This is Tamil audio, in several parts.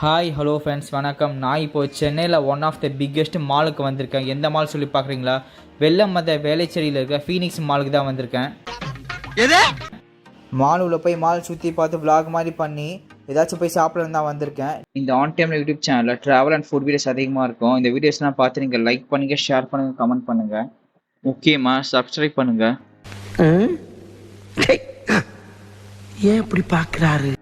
ஹாய் ஹலோ ஃப்ரெண்ட்ஸ் வணக்கம். நான் இப்போது சென்னையில் ஒன் ஆஃப் த பிக்கெஸ்ட் மாலுக்கு வந்திருக்கேன். எந்த மால் சொல்லி பார்க்குறீங்களா? வெள்ளமத வேலைச்சேரியில் இருக்க ஃபீனிக்ஸ் மாலுக்கு தான் வந்திருக்கேன். மால் உள்ள போய் மால் சுற்றி பார்த்து vlog மாதிரி பண்ணி ஏதாச்சும் போய் சாப்பிடணும் தான் வந்திருக்கேன். இந்த ஆன் டைமில் யூடியூப் சேனலில் ட்ராவல் அண்ட் ஃபுட் வீடியோஸ் அதிகமாக இருக்கும். இந்த வீடியோஸ்லாம் பார்த்து நீங்கள் லைக் பண்ணுங்கள், ஷேர் பண்ணுங்கள், கமெண்ட் பண்ணுங்கள், முக்கியமாக சப்ஸ்கிரைப் பண்ணுங்கள். ஏன் இப்படி பார்க்குறாரு?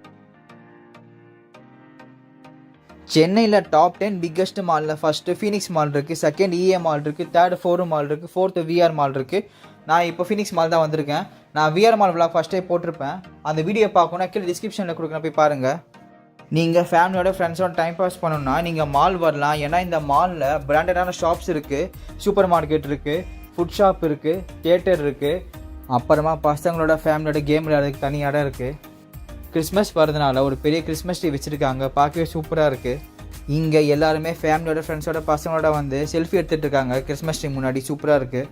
சென்னையில் டாப் 10 பிக்கெஸ்ட் மாலில் ஃபஸ்ட்டு ஃபீனிக்ஸ் மால் இருக்குது, செகண்ட் இஏ மால் இருக்குது, தேர்டு ஃபோரும் மால் இருக்குது, ஃபோர்த்து விஆர் மால் இருக்குது. நான் இப்போ ஃபீனிக்ஸ் மால் தான் வந்திருக்கேன். நான் விஆர் மால் vlog ஃபஸ்ட்டே போட்டிருப்பேன். அந்த வீடியோ பார்க்கணுன்னா கீழே டிஸ்கிரிப்ஷனில் கொடுக்குறேன், போய் பாருங்கள். நீங்கள் ஃபேமிலியோட ஃப்ரெண்ட்ஸோட டைம் பாஸ் பண்ணணுன்னா நீங்கள் மால் வரலாம். ஏன்னா இந்த மாலில் பிராண்டடான ஷாப்ஸ் இருக்குது, சூப்பர் மார்க்கெட் இருக்குது, ஃபுட் ஷாப் இருக்குது, தியேட்டர் இருக்குது, அப்புறமா பசங்களோட ஃபேமிலியோட கேம் விளையாடுறதுக்கு தனி இடம் இருக்குது. கிறிஸ்மஸ் வரதுனால ஒரு பெரிய கிறிஸ்மஸ் ட்ரீ வச்சுருக்காங்க, பார்க்கவே சூப்பராக இருக்குது. இங்கே எல்லாருமே ஃபேமிலியோட ஃப்ரெண்ட்ஸோட பசங்களோட வந்து செல்ஃபி எடுத்துகிட்டு இருக்காங்க கிறிஸ்மஸ் ட்ரீ முன்னாடி, சூப்பராக இருக்குது.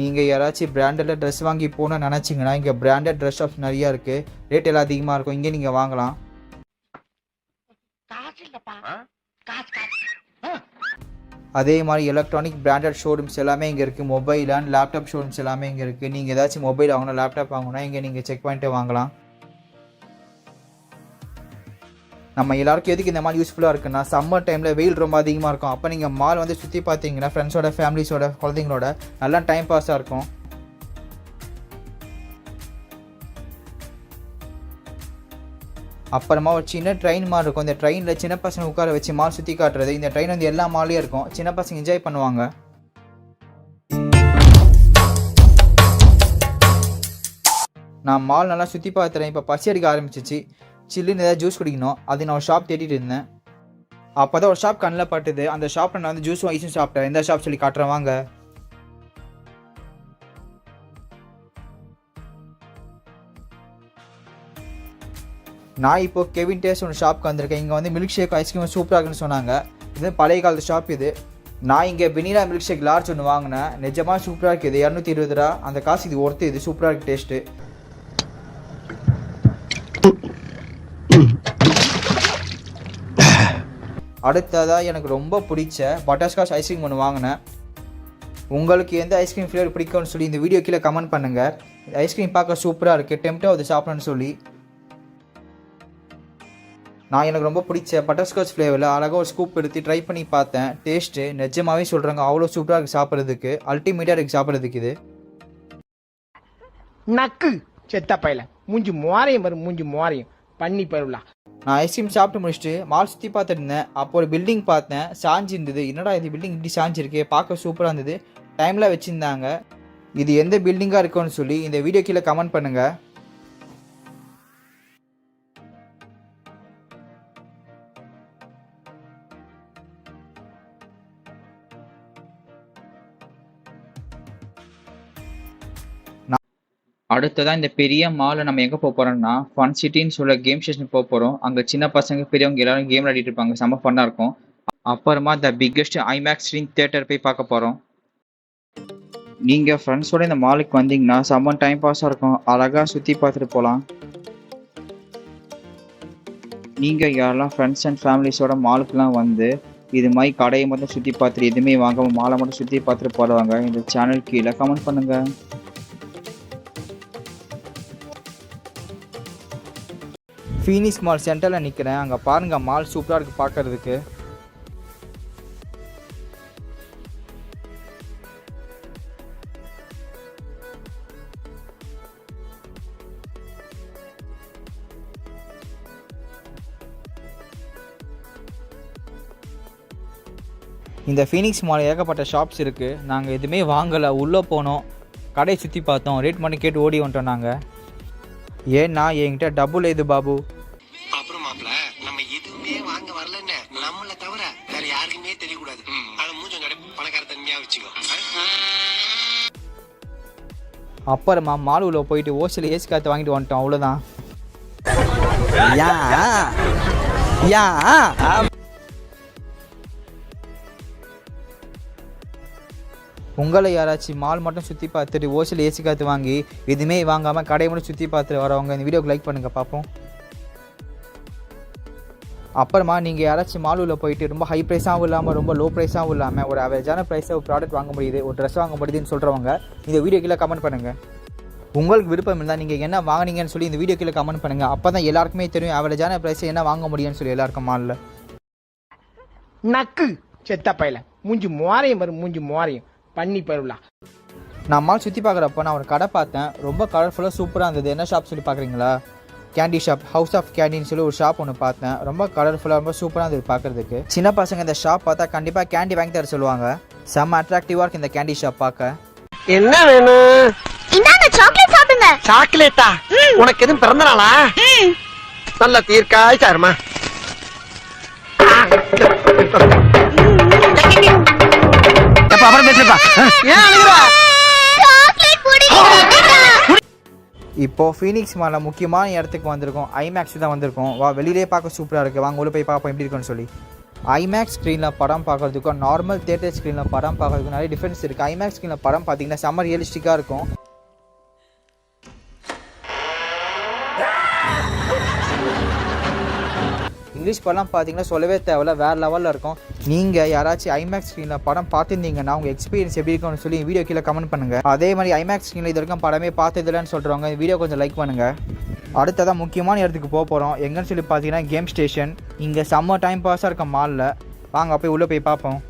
நீங்கள் யாராச்சும் பிராண்டடில் ட்ரெஸ் வாங்கி போகணும்னு நினச்சிங்கன்னா இங்கே பிராண்டட் ட்ரெஸ் ஷாப்ஸ் நிறையா இருக்குது. ரேட் எல்லாம் அதிகமாக இருக்கும், இங்கே நீங்கள் வாங்கலாம். அதே மாதிரி எலக்ட்ரானிக் பிராண்டட் ஷோரூம்ஸ் எல்லாமே இங்கே இருக்குது. மொபைல் அண்ட் லேப்டாப் ஷோரூம்ஸ் எல்லாமே இங்கே இருக்குது. நீங்கள் ஏதாச்சும் மொபைல் வாங்கணும், லேப்டாப் வாங்கணும்னா இங்கே நீங்கள் செக் பண்ணிட்டு வாங்கலாம். நம்ம எல்லாருக்கும் எதுக்கு இந்த மாதிரி யூஸ்ஃபுல்லாக இருக்குன்னா, சம்மர் டைமில் வெயில் ரொம்ப அதிகமாக இருக்கும். அப்போ நீங்கள் மால் வந்து சுற்றி பார்த்தீங்கன்னா ஃப்ரெண்ட்ஸோட ஃபேமிலிஸோட குழந்தைங்களோட நல்லா டைம் பாஸாக இருக்கும். அப்புறமா ஒரு சின்ன ட்ரெயின் மாதிரி இருக்கும். இந்த ட்ரெயினில் சின்ன பசங்க உட்கார வச்சு மால் சுற்றி காட்டுறது. இந்த ட்ரெயின் வந்து எல்லா மாலையும் இருக்கும், சின்ன பசங்க என்ஜாய் பண்ணுவாங்க. நான் மால் நல்லா சுற்றி பார்த்துறேன். இப்போ பசி அடிக்க ஆரம்பிச்சிச்சு, சில்லுன்னு ஏதாவது ஜூஸ் குடிக்கணும். அது நான் ஒரு ஷாப் தேடிட்டு இருந்தேன். அப்போ தான் ஒரு ஷாப் கண்ணில் பட்டுது. அந்த ஷாப்பில் நான் வந்து ஜூஸும் ஐஸும் சாப்பிட்டேன். எந்த ஷாப் சொல்லி காட்டுறேன் வாங்க. நான் இப்போ கெவின் டேஸ்ட் ஒன்று ஷாப்புக்கு வந்திருக்கேன். இங்கே வந்து மில்க் ஷேக் ஐஸ்கிரீம் சூப்பராக இருக்குன்னு சொன்னாங்க. இது பழைய காலத்து ஷாப் இது. நான் இங்கே வெனிலா மில்க் ஷேக் லார்ஜ் ஒன்று வாங்கினேன். நிஜமாக சூப்பராக இருக்குது. 220 ரூபா. அந்த காசு இது ஒர்த்து. இது சூப்பராக இருக்குது டேஸ்ட்டு. அடுத்ததாக எனக்கு ரொம்ப பிடிச்ச பட்டர்ஸ்காட்ச் ஐஸ்கிரீம் ஒன்று வாங்கினேன். உங்களுக்கு எந்த ஐஸ்கிரீம் ஃப்ளேவர் பிடிக்கும்னு சொல்லி இந்த வீடியோ கீழே கமெண்ட் பண்ணுங்கள். ஐஸ்கிரீம் பார்க்க சூப்பராக இருக்குது, டெம்ப்டாக அது சாப்பிடணும்னு சொல்லி. நான் எனக்கு ரொம்ப பிடிச்ச பட்டர்ஸ்காட்ச் ஃப்ளேவரில் அழகாக ஒரு ஸ்கூப் எடுத்து ட்ரை பண்ணி பார்த்தேன். டேஸ்ட்டு நிஜமாகவே சொல்கிறாங்க அவ்வளோ சூப்பராக இருக்குது சாப்பிட்றதுக்கு. அல்டிமேட்டாக இருக்குது சாப்பிட்றதுக்கு. இது நக்கு செத்த பையல மூஞ்சி மோரையும் வரும், மூஞ்சி மோரையும் பண்ணி பருவலா. நான் ஐஸ்கிரீம் சாப்பிட்டு முடிச்சுட்டு மால் சுற்றி பார்த்துட்டு இருந்தேன். அப்போ ஒரு பில்டிங் பார்த்தேன், சாஞ்சி இருந்தது. என்னடா இது பில்டிங் இப்படி சாஞ்சிருக்கு, பார்க்க சூப்பராக இருந்தது. டைமில் வச்சுருந்தாங்க. இது எந்த பில்டிங்காக இருக்குன்னு சொல்லி இந்த வீடியோ கீழே கமெண்ட் பண்ணுங்கள். அடுத்ததான் இந்த பெரிய மாலில் நம்ம எங்கே போக போகிறோம்னா ஃபன் சிட்டின்னு சொல்ல கேம் ஸ்டேஷன் போக போகிறோம். அங்கே சின்ன பசங்க பெரியவங்க எல்லாரும் கேம் விளையாடிட்டு இருப்பாங்க, செம்ம ஃபன்னாக இருக்கும். அப்புறமா the biggest IMAX screen theatre போய் பார்க்க போகிறோம். நீங்கள் ஃப்ரெண்ட்ஸோட இந்த மாலுக்கு வந்தீங்கன்னா செம்ம டைம் பாஸாக இருக்கும். அழகாக சுற்றி பார்த்துட்டு போகலாம். நீங்கள் யாரெல்லாம் ஃப்ரெண்ட்ஸ் அண்ட் ஃபேமிலிஸோட மாலுக்குலாம் வந்து இது மாதிரி கடையை மட்டும் சுற்றி பார்த்துட்டு எதுவுமே வாங்காமல் மாலை மட்டும் சுற்றி பார்த்துட்டு போடுவாங்க, இந்த சேனல் கீழே கமெண்ட் பண்ணுங்கள். ஃபீனிக்ஸ் மால் சென்டரில் நிற்கிறேன். அங்கே பாருங்கள், மால் சூப்பராக இருக்குது பார்க்குறதுக்கு. இந்த ஃபீனிக்ஸ் மால் ஏகப்பட்ட ஷாப்ஸ் இருக்குது. நாங்கள் எதுவுமே வாங்கலை, உள்ளே போனோம், கடையை சுற்றி பார்த்தோம், ரேட் பண்ணி கேட்டு ஓடி வந்துட்டோம் நாங்கள். ஏன்னா என்கிட்ட டபுள் இது பாபு. அப்புறம் மாப்ள நம்ம எதுவுமே வாங்க வரலன்னு நம்மள தவிர வேற யாருக்குமே தெரியக்கூடாது. அத மூஞ்சம் கடை பணக்கார தனியா வச்சுக்கோ. அப்புறமா மால் உள்ள போயிட்டு ஓசியில் ஏசி காற்று வாங்கிட்டு வந்துட்டோம், அவ்வளோதான். உங்களை யாராச்சும் மால் மட்டும் சுற்றி பார்த்துட்டு ஓசியில் ஏசி காற்று வாங்கி எதுவுமே வாங்காமல் கடையை மட்டும் சுற்றி பார்த்துட்டு வரவங்க இந்த வீடியோக்கு லைக் பண்ணுங்கள் பார்ப்போம். அப்புறமா நீங்கள் யாராச்சும் மால் உள்ள போயிட்டு ரொம்ப ஹை ப்ரைஸாகவும் இல்லாமல் ரொம்ப லோ ப்ரைஸாகவும் இல்லாமல் ஒரு அவரேஜான ப்ரைஸை ஒரு ப்ராடக்ட் வாங்க முடியுது, ஒரு ட்ரெஸ் வாங்க முடியுதுன்னு சொல்கிறவங்க இந்த வீடியோ கீழே கமெண்ட் பண்ணுங்கள். உங்களுக்கு விருப்பம் இருந்தால் நீங்கள் என்ன வாங்கினீங்கன்னு சொல்லி இந்த வீடியோ கீழே கமெண்ட் பண்ணுங்கள். அப்போ தான் எல்லாருக்குமே தெரியும் அவரேஜான ப்ரைஸை என்ன வாங்க முடியும்னு சொல்லி எல்லாருக்கும் மாலில். நக்கு செத்த பையில மூஞ்சி மோரையும் வரும், மூஞ்சி மோரையும் பண்ணி பருவலா. நான் மால் சுற்றி பார்க்குறப்ப நான் ஒரு கடை பார்த்தேன், ரொம்ப கலர்ஃபுல்லாக சூப்பராக இருந்தது. என்ன ஷாப் சொல்லி பார்க்குறீங்களா? கேண்டி ஷாப், ஹவுஸ் ஆஃப் கேண்டின்னு சொல்லி ஒரு ஷாப் ஒன்று பார்த்தேன். ரொம்ப கலர்ஃபுல்லாக ரொம்ப சூப்பராக இருந்தது பார்க்குறதுக்கு. சின்ன பசங்க இந்த ஷாப் பார்த்தா கண்டிப்பாக கேண்டி வாங்கி தர சொல்லுவாங்க. செம்ம அட்ராக்டிவாக இருக்குது இந்த கேண்டி ஷாப் பார்க்க. என்ன வேணும்? இந்தாங்க சாக்லேட் சாப்பிடுங்க. சாக்லேட்டா? உனக்கு எதுவும் பிறந்த நாளா? நல்ல தீர்க்காய் சாருமா. அப்புறம் பேசுப்பா. ஏன் அழுகுறா? சாக்லேட் குடிங்க. இப்போ ஃபீனிக்ஸ் மாலில் முக்கியமான இடத்துக்கு வந்திருக்கோம். ஐமேக்ஸ் தான் வந்திருக்கோம். வா, வெளியிலே பார்க்க சூப்பராக இருக்குது, வாங்க உள்ள போய் பார்ப்போம் எப்படி இருக்குன்னு சொல்லி. ஐமேக்ஸ் ஸ்க்ரீனில் படம் பார்க்குறதுக்கும் நார்மல் தியேட்டர் ஸ்க்ரீனில் படம் பார்க்குறதுக்கும் நிறைய டிஃப்ரென்ஸ் இருக்குது. ஐமேக்ஸ் ஸ்க்ரீனில் படம் பார்த்தீங்கன்னா செம்ம ரியலிஸ்டிக்காக இருக்கும். இங்கிலீஷ் படம் பார்த்தீங்கன்னா சொல்லவே தேவையில்ல, வேறு லெவலில் இருக்கும். நீங்கள் யாராச்சும் ஐமேக்ஸ் ஸ்க்ரீனில் படம் பார்த்துருந்தீங்கன்னா உங்கள் எக்ஸ்பீரியன்ஸ் எப்படி இருக்குன்னு சொல்லி வீடியோ கீழே கமெண்ட் பண்ணுங்கள். அதே மாதிரி ஐமேக்ஸ் ஸ்க்ரீனில் இது வரைக்கும் படமே பார்த்ததில்லன்னு சொல்கிறவங்க வீடியோ கொஞ்சம் லைக் பண்ணுங்கள். அடுத்ததான் முக்கியமான இடத்துக்கு போக போகிறோம். எங்கன்னு சொல்லி பார்த்தீங்கன்னா கேம் ஸ்டேஷன். இங்கே செம்ம டைம் பாஸாக இருக்க மாலில். வாங்க போய் உள்ளே போய் பார்ப்போம்.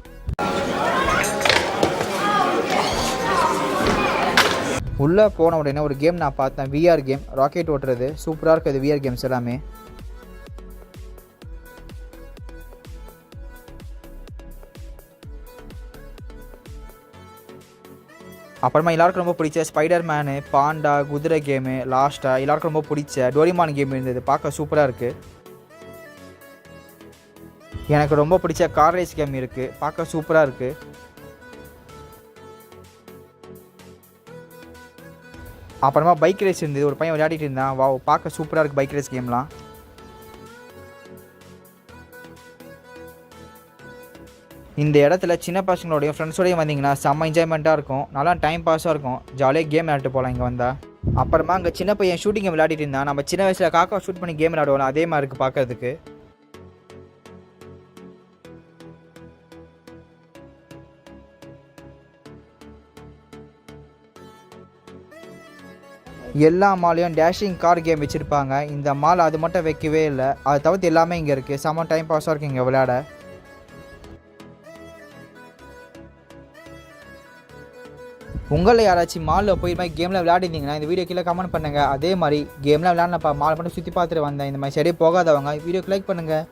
உள்ளே போன உடனே ஒரு கேம் நான் பார்த்தேன், விஆர் கேம். ராக்கெட் ஓட்டுறது சூப்பராக இருக்குது விஆர் கேம்ஸ் எல்லாமே. அப்புறமா எல்லாருக்கும் ரொம்ப பிடிச்ச ஸ்பைடர் மேனு, பாண்டா, குதிரை கேமு, லாஸ்ட்டாக எல்லாருக்கும் ரொம்ப பிடிச்ச டோரிமான் கேம் இருந்தது. பார்க்க சூப்பராக இருக்குது. எனக்கு ரொம்ப பிடிச்ச கார் ரேஸ் கேம் இருக்குது, பார்க்க சூப்பராக இருக்குது. அப்புறமா பைக் ரேஸ் இருந்தது, ஒரு பையன் விளையாடிட்டு இருந்தான். வா, பார்க்க சூப்பராக இருக்குது பைக் ரேஸ் கேம்லாம். இந்த இடத்துல சின்ன பசங்களோடையும் ஃப்ரெண்ட்ஸோடையும் வந்தீங்கன்னா செம்ம என்ஜாய்மெண்ட்டாக இருக்கும், நல்லா டைம் பாஸாக இருக்கும், ஜாலியாக கேம் விளையாட்டு போகலாம் இங்கே வந்தால். அப்புறமா அங்கே சின்ன பையன் ஷூட்டிங் விளையாடிட்டு இருந்தான். நம்ம சின்ன வயசில் காக்கா ஷூட் பண்ணி கேம் விளையாடுவோம், அதே மாதிரி இருக்குது பார்க்கறதுக்கு. எல்லா மாலையும் டேஷிங் கார் கேம் வச்சுருப்பாங்க. இந்த மால் அது மட்டும் வைக்கவே இல்லை, அதை தவிர்த்து எல்லாமே இங்கே இருக்குது. செம்ம டைம் பாஸாக இருக்குது இங்கே விளையாட. உங்களில் யாராச்சும் மாலில் போய் மாதிரி கேமில் விளையாடிருந்தீங்கன்னா இந்த வீடியோ கீழே கமெண்ட் பண்ணுங்கள். அதே மாதிரி கேம்லாம் விளையாடப்பா மால் மட்டும் சுற்றி பார்த்துட்டு வந்தேன், இந்த மாதிரி சரியே போகாதவங்க வீடியோக்கு லைக் பண்ணுங்கள்.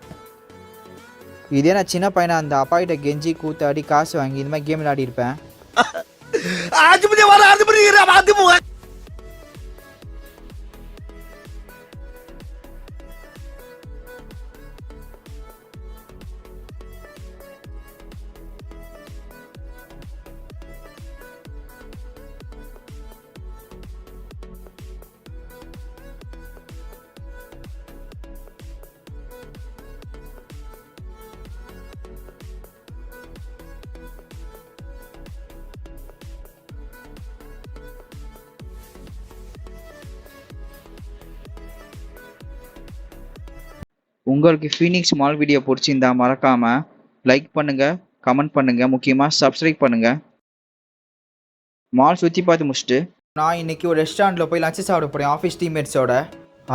இதே நான் சின்ன பையனை அந்த அப்பாயிட்ட கெஞ்சி கூத்தாடி காசு வாங்கி இந்த மாதிரி கேம் விளையாடிருப்பேன். உங்களுக்கு ஃபீனிக்ஸ் மால் வீடியோ பிடிச்சிருந்தா மறக்காமல் லைக் பண்ணுங்கள், கமெண்ட் பண்ணுங்கள், முக்கியமாக சப்ஸ்கிரைப் பண்ணுங்கள். மால் சுற்றி பார்த்து முடிச்சுட்டு நான் இன்றைக்கி ஒரு ரெஸ்டாரண்ட்டில் போய் லஞ்சு சாப்பிட போகிறேன் ஆஃபீஸ் டீம்மேட்ஸோட.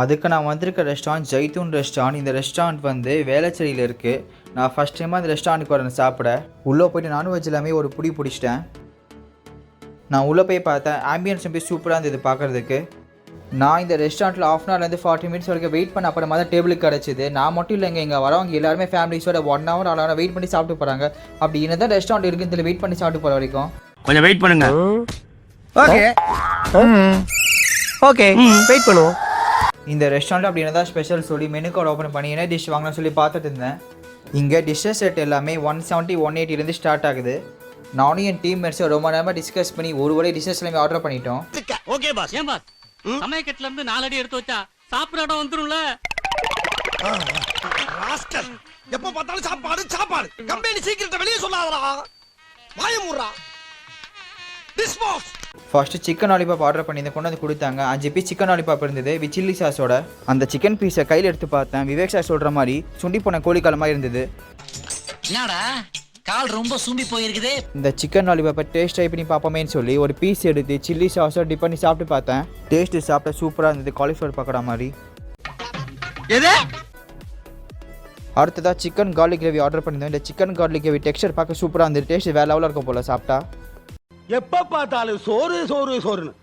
அதுக்கு நான் வந்திருக்க ரெஸ்டாரண்ட் ஜெய்தூன் ரெஸ்டாரண்ட். இந்த ரெஸ்டாரண்ட் வந்து வேளச்சேரியில் இருக்குது. நான் ஃபஸ்ட் டைமாக இந்த ரெஸ்டாரண்ட்டுக்கு வரேன் சாப்பிட. உள்ளே போய்ட்டு நான்வெஜ் எல்லாமே ஒரு பிடிச்சிட்டேன். நான் உள்ளே போய் பார்த்தேன், ஆம்பியன்ஸ் போய் சூப்பராக இருந்தது பார்க்குறதுக்கு. நான் இந்த ரெஸ்டாரண்ட்டில் ½ hourலேருந்து 40 minutes வரைக்கும் வெயிட் பண்ண அப்புறமா தான் டேபிளுக்கு கிடச்சிது. நான் மட்டும் இல்லைங்க, இங்கே வரவங்க எல்லாருமே ஃபேமிலிஸோட 1 hour 2 hour வெயிட் பண்ணி சாப்பிட்டு போகிறாங்க. அப்படி என்ன தான் ரெஸ்டாரண்ட் இருக்குன்னு சொல்லி வெயிட் பண்ணி சாப்பிட்டு போகிற வரைக்கும் கொஞ்சம் வெயிட் பண்ணுங்க. ஓகே ஓகே வெயிட் பண்ணுவோம். இந்த ரெஸ்டாரண்ட் அப்படி என்னதான் ஸ்பெஷல் சொல்லி மெனு கார்டு ஓப்பன் பண்ணி என்ன டிஷ் வாங்கணும்னு சொல்லி பார்த்துட்டு இருந்தேன். இங்கே டிஷ்ஷஸ் செட் எல்லாமே 170 180 ஸ்டார்ட் ஆகுது. நானும் என் டீம்மேட்ஸை ரொம்ப நேரமாக டிஸ்கஸ் பண்ணி ஒரு வழி டிஷ்ஷஸ் எல்லாமே ஆர்டர் பண்ணிட்டோம். Okay boss. ஏன் பாஸ் சமயக்கட்டுல இருந்து 4 அடி எடுத்து வச்சா சாப்பிட இடம் வந்துரும்ல. ராஸ்கல் எப்ப பார்த்தாலும் சாப்பாடு சாப்பாடு. கம்பெனி சீக்கிரத்தை வெளியே சொல்லாதடா. வாய மூடுறா. ஃபர்ஸ்ட் சிக்கன் லாலிபாப் ஆர்டர் பண்ணி கொண்டு வந்து கொடுத்தாங்க. 5 பீஸ் சிக்கன் லாலிபாப் இருந்தது வித் சில்லி சாஸோட. அந்த சிக்கன் பீஸை கையில் எடுத்து பார்த்தேன். விவேக் சார் சொல்கிற மாதிரி சுண்டி போன கோழிக்காலமாக இருந்தது. என்னடா கால் ரொம்ப சூம்பி போயிருக்குதே. இந்த சிக்கன் லாலிபாப்பை டேஸ்ட் ட்ரை பண்ணி பார்ப்போமேன்னு சொல்லி ஒரு பீஸ் எடுத்து சில்லி சாஸை டிப் பண்ணி சாப்பிட்டு பார்த்தேன். டேஸ்ட்டு சாப்பிட்டா சூப்பராக இருந்தது, காலிஃப்ளவர் பக்கோடா மாதிரி. அடுத்ததாக சிக்கன் கார்லிக் கிரேவி ஆர்டர் பண்ணியிருந்தேன். இந்த சிக்கன் கார்லிக் கிரேவி டெக்ஸ்டர் பார்க்க சூப்பராக இருந்தது. டேஸ்ட் வேறு லெவலில் இருக்கும் போல் சாப்பிட்டா. எப்ப பார்த்தாலும் சோறு சோறு சோறுன்னு.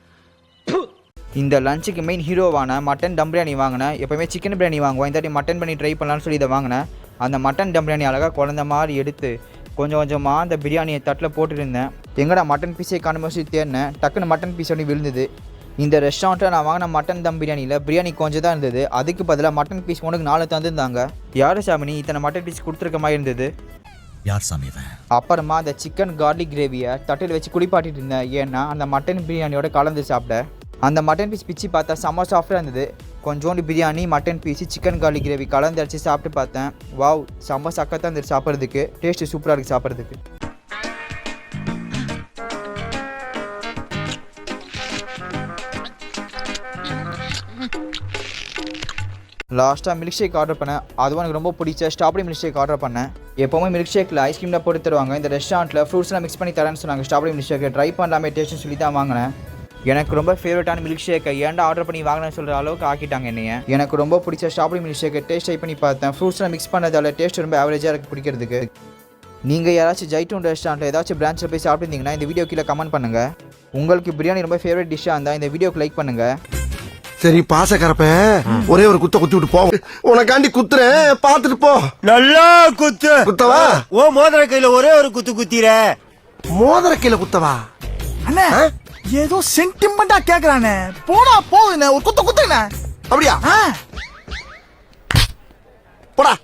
இந்த லஞ்சுக்கு மெயின் ஹீரோவான மட்டன் தம் பிரியாணி வாங்கினேன். எப்போவுமே சிக்கன் பிரியாணி வாங்குவோம், இந்த வாட்டி மட்டன் பண்ணி ட்ரை பண்ணலான்னு சொல்லி இதை வாங்கினேன். அந்த மட்டன் தம் பிரியாணி அழகாக குழந்த மாதிரி எடுத்து கொஞ்சம் கொஞ்சமாக அந்த பிரியாணியை தட்டில் போட்டுருந்தேன். எங்கடா மட்டன் பீஸே காணுமோ சொல்லி தேடினேன். டக்குன்னு மட்டன் பீஸ் ஒன்று விழுந்தது. இந்த ரெஸ்டாரண்ட்டில் நான் வாங்கின மட்டன் தம் பிரியாணியில் பிரியாணி கொஞ்சம் தான் இருந்தது. அதுக்கு பதிலாக மட்டன் பீஸ் ஒன்றுக்கு 4 தந்துருந்தாங்க. யார் சாமி இத்தனை மட்டன் பீஸ் கொடுத்துருக்க மாதிரி இருந்தது. யார் சாமி? அப்புறமா அந்த சிக்கன் கார்லிக் கிரேவியை தட்டில் வச்சு குளிப்பாட்டிட்டு இருந்தேன். ஏன்னா அந்த மட்டன் பிரியாணியோட கலந்து சாப்பிட. அந்த மட்டன் பீஸ் பிச்சு பார்த்தா செம்ம சாஃப்டாக இருந்தது. கொஞ்சோண்டு biryani, mutton piece, chicken garlic gravy கலந்து அடிச்சு சாப்பிட்டு பார்த்தேன். வாவ், செம்ம சக்கத்தான் இருந்துச்சு சாப்பிட்றதுக்கு. டேஸ்ட்டு சூப்பராக இருக்குது சாப்பிட்றதுக்கு. லாஸ்ட்டாக மில்க் ஷேக் ஆர்டர் பண்ணேன். அதுவும் எனக்கு ரொம்ப பிடிச்ச ஸ்ட்ராபெரி மில்க் ஷேக் ஆர்டர் பண்ணேன். எப்போவுமே மில்க் ஷேக்கில் ஐஸ்கிரீமில் போட்டு தருவாங்க. இந்த ரெஸ்டாரண்ட்டில் ஃப்ரூட்ஸ்லாம் மிக்ஸ் பண்ணி தரேன்னு சொன்னாங்க. ஸ்ட்ராபெரி மில்க் ஷேக்கை ட்ரை பண்ணலாமே டேஸ்ட்னு சொல்லி தான் வாங்கினேன். எனக்கு ரொம்ப ஃபேவரட்டான மில்க் ஷேக்கை ஏன்டா ஆர்டர் பண்ணி வாங்கினேன்னு சொல்கிற அளவுக்கு ஆக்கிட்டாங்க என்னைய. எனக்கு ரொம்ப பிடிச்ச ஸ்ட்ராபெரி மில்க் ஷேக்கை டேஸ்ட் ட்ரை பண்ணி பார்த்தேன். ஃப்ரூட்ஸ்லாம் மிக்ஸ் பண்ணதால டேஸ்ட் ரொம்ப ஆவரேஜாக இருக்குது பிடிக்கிறதுக்கு. நீங்கள் யாராச்சும் ஜைட்டூன் ரெஸ்டாரண்ட்டில் ஏதாச்சும் பிரான்ச்சில் போய் சாப்பிட்டுருந்தீங்கன்னா இந்த வீடியோ கீழே கமெண்ட் பண்ணுங்கள். உங்களுக்கு பிரியாணி ரொம்ப ஃபேவரட் டிஷ்ஷாக இருந்தால் இந்த வீடியோக்கு லைக் பண்ணுங்கள். சரி பாசக்கரப்ப ஒரே ஒரு குத்த குத்தி விட்டு போ. உனக்காண்டி குத்துறேன், பாத்துட்டு போ. நல்லா குத்து. குத்தவா? ஓ மோதிர கையில ஒரே ஒரு குத்து குத்திர. மோதிர கையில குத்தவா? அண்ணே ஏதோ சென்டிமெண்டா கேக்குறானே. போடா போகுதுண்ணே, ஒரு குத்துண்ணே. அப்படியா?